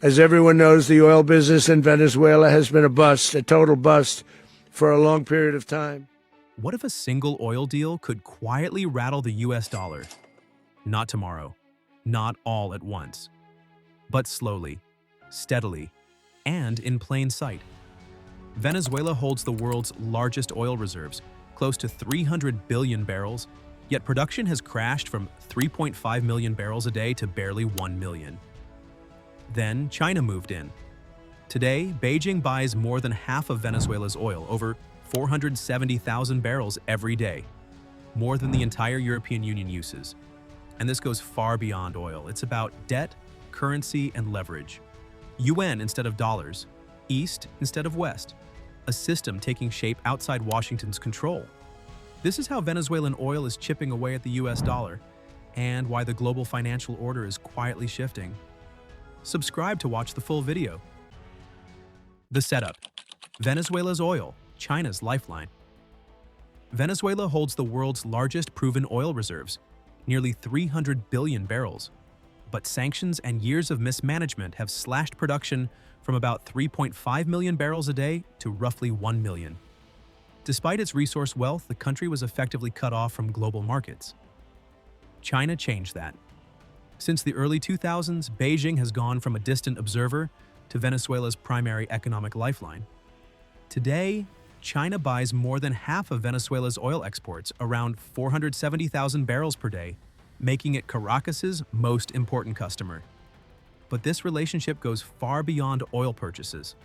As everyone knows, the oil business in Venezuela has been a bust, a total bust, for a long period of time. What if a single oil deal could quietly rattle the US dollar? Not tomorrow, not all at once, but slowly, steadily, and in plain sight. Venezuela holds the world's largest oil reserves, close to 300 billion barrels, yet production has crashed from 3.5 million barrels a day to barely 1 million. Then China moved in. Today, Beijing buys more than half of Venezuela's oil, over 470,000 barrels every day, more than the entire European Union uses. And this goes far beyond oil. It's about debt, currency, and leverage. UN instead of dollars, East instead of West, a system taking shape outside Washington's control. This is how Venezuelan oil is chipping away at the US dollar, and why the global financial order is quietly shifting. Subscribe to watch the full video. The setup. Venezuela's oil, China's lifeline. Venezuela holds the world's largest proven oil reserves, nearly 300 billion barrels. But sanctions and years of mismanagement have slashed production from about 3.5 million barrels a day to roughly 1 million. Despite its resource wealth, the country was effectively cut off from global markets. China changed that. Since the early 2000s, Beijing has gone from a distant observer to Venezuela's primary economic lifeline. Today, China buys more than half of Venezuela's oil exports, around 470,000 barrels per day, making it Caracas's most important customer. But this relationship goes far beyond oil purchases.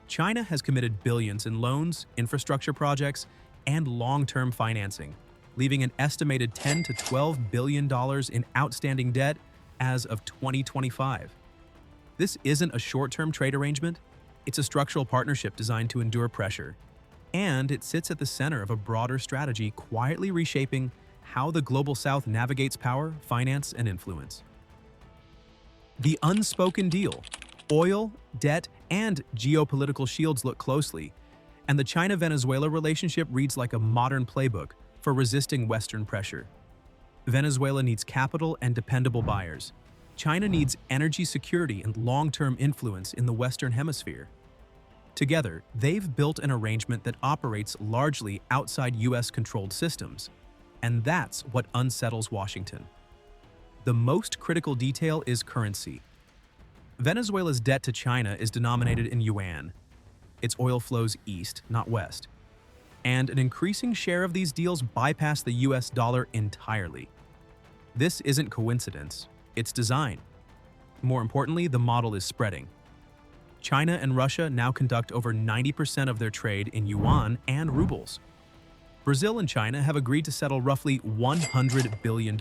China has committed billions in loans, infrastructure projects, and long-term financing, leaving an estimated $10 to $12 billion in outstanding debt as of 2025. This isn't a short-term trade arrangement, it's a structural partnership designed to endure pressure. And it sits at the center of a broader strategy quietly reshaping how the Global South navigates power, finance, and influence. The unspoken deal. Oil, debt, and geopolitical shields look closely, and the China-Venezuela relationship reads like a modern playbook for resisting Western pressure. Venezuela needs capital and dependable buyers. China needs energy security and long-term influence in the Western Hemisphere. Together, they've built an arrangement that operates largely outside US-controlled systems, and that's what unsettles Washington. The most critical detail is currency. Venezuela's debt to China is denominated in yuan. Its oil flows east, not west. And an increasing share of these deals bypass the US dollar entirely. This isn't coincidence, it's design. More importantly, the model is spreading. China and Russia now conduct over 90% of their trade in yuan and rubles. Brazil and China have agreed to settle roughly $100 billion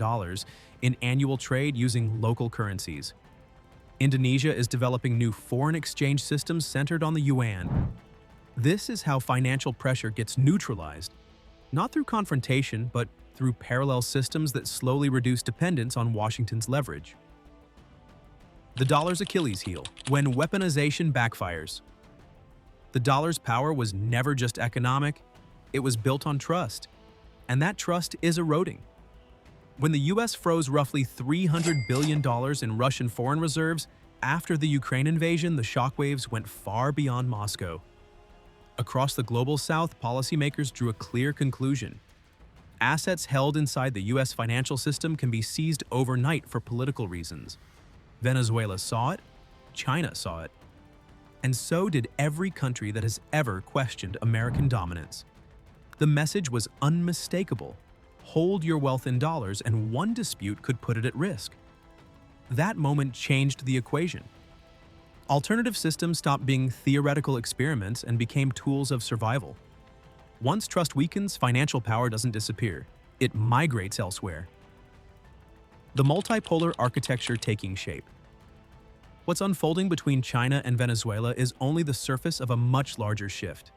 in annual trade using local currencies. Indonesia is developing new foreign exchange systems centered on the yuan. This is how financial pressure gets neutralized, not through confrontation, but through parallel systems that slowly reduce dependence on Washington's leverage. The dollar's Achilles heel, when weaponization backfires. The dollar's power was never just economic, it was built on trust, and that trust is eroding. When the US froze roughly $300 billion in Russian foreign reserves after the Ukraine invasion, the shockwaves went far beyond Moscow. Across the Global South, policymakers drew a clear conclusion. Assets held inside the US financial system can be seized overnight for political reasons. Venezuela saw it, China saw it, and so did every country that has ever questioned American dominance. The message was unmistakable. Hold your wealth in dollars, and one dispute could put it at risk. That moment changed the equation. Alternative systems stopped being theoretical experiments and became tools of survival. Once trust weakens, financial power doesn't disappear. It migrates elsewhere. The multipolar architecture taking shape. What's unfolding between China and Venezuela is only the surface of a much larger shift.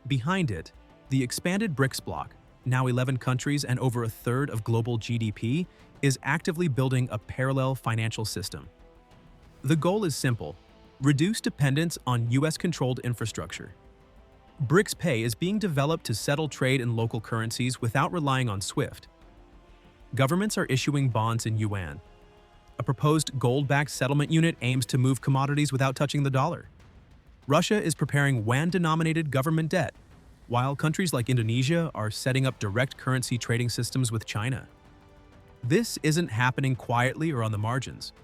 Behind it, the expanded BRICS bloc, now 11 countries and over a third of global GDP, is actively building a parallel financial system. The goal is simple: reduce dependence on US-controlled infrastructure. BRICS Pay is being developed to settle trade in local currencies without relying on SWIFT. Governments are issuing bonds in yuan. A proposed gold-backed settlement unit aims to move commodities without touching the dollar. Russia is preparing yuan-denominated government debt, while countries like Indonesia are setting up direct currency trading systems with China. This isn't happening quietly or on the margins.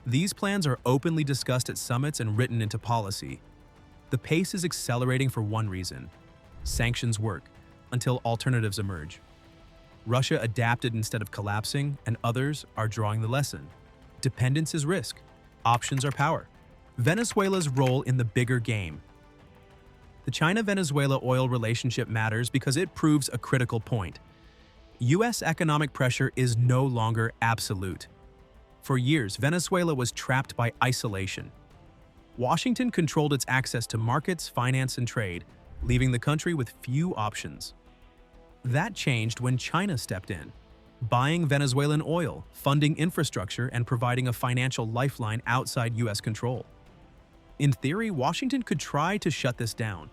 These plans are openly discussed at summits and written into policy. The pace is accelerating for one reason: sanctions work, until alternatives emerge. Russia adapted instead of collapsing, and others are drawing the lesson. Dependence is risk. Options are power. Venezuela's role in the bigger game. The China-Venezuela oil relationship matters because it proves a critical point. U.S. economic pressure is no longer absolute. For years, Venezuela was trapped by isolation. Washington controlled its access to markets, finance, and trade, leaving the country with few options. That changed when China stepped in, buying Venezuelan oil, funding infrastructure, and providing a financial lifeline outside U.S. control. In theory, Washington could try to shut this down.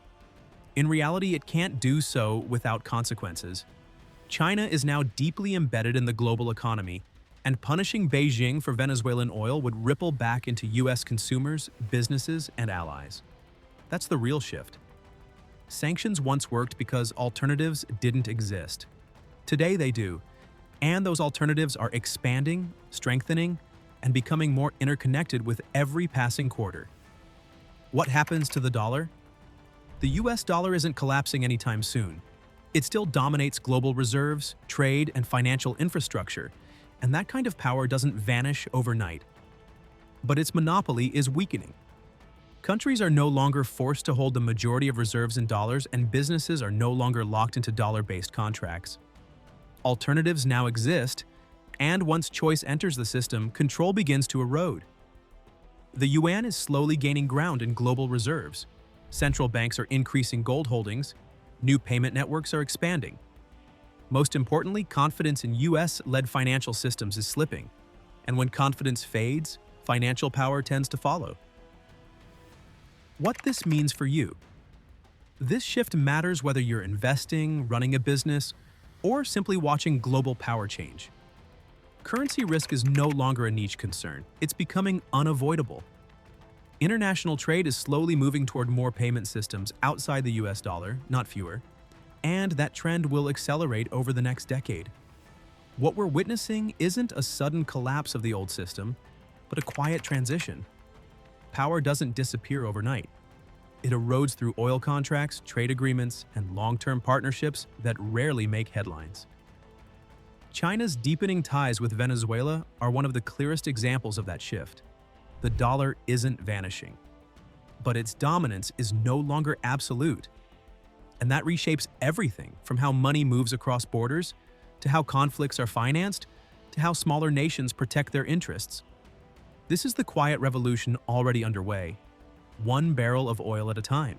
In reality, it can't do so without consequences. China is now deeply embedded in the global economy, and punishing Beijing for Venezuelan oil would ripple back into U.S. consumers, businesses, and allies. That's the real shift. Sanctions once worked because alternatives didn't exist. Today they do, and those alternatives are expanding, strengthening, and becoming more interconnected with every passing quarter. What happens to the dollar? The U.S. dollar isn't collapsing anytime soon. It still dominates global reserves, trade, and financial infrastructure, and that kind of power doesn't vanish overnight. But its monopoly is weakening. Countries are no longer forced to hold the majority of reserves in dollars, and businesses are no longer locked into dollar-based contracts. Alternatives now exist, and once choice enters the system, control begins to erode. The yuan is slowly gaining ground in global reserves. Central banks are increasing gold holdings. New payment networks are expanding. Most importantly, confidence in U.S.-led financial systems is slipping, and when confidence fades, financial power tends to follow. What this means for you. This shift matters whether you're investing, running a business, or simply watching global power change. Currency risk is no longer a niche concern. It's becoming unavoidable. International trade is slowly moving toward more payment systems outside the U.S. dollar, not fewer, and that trend will accelerate over the next decade. What we're witnessing isn't a sudden collapse of the old system, but a quiet transition. Power doesn't disappear overnight. It erodes through oil contracts, trade agreements, and long-term partnerships that rarely make headlines. China's deepening ties with Venezuela are one of the clearest examples of that shift. The dollar isn't vanishing, but its dominance is no longer absolute. And that reshapes everything from how money moves across borders, to how conflicts are financed, to how smaller nations protect their interests. This is the quiet revolution already underway, one barrel of oil at a time.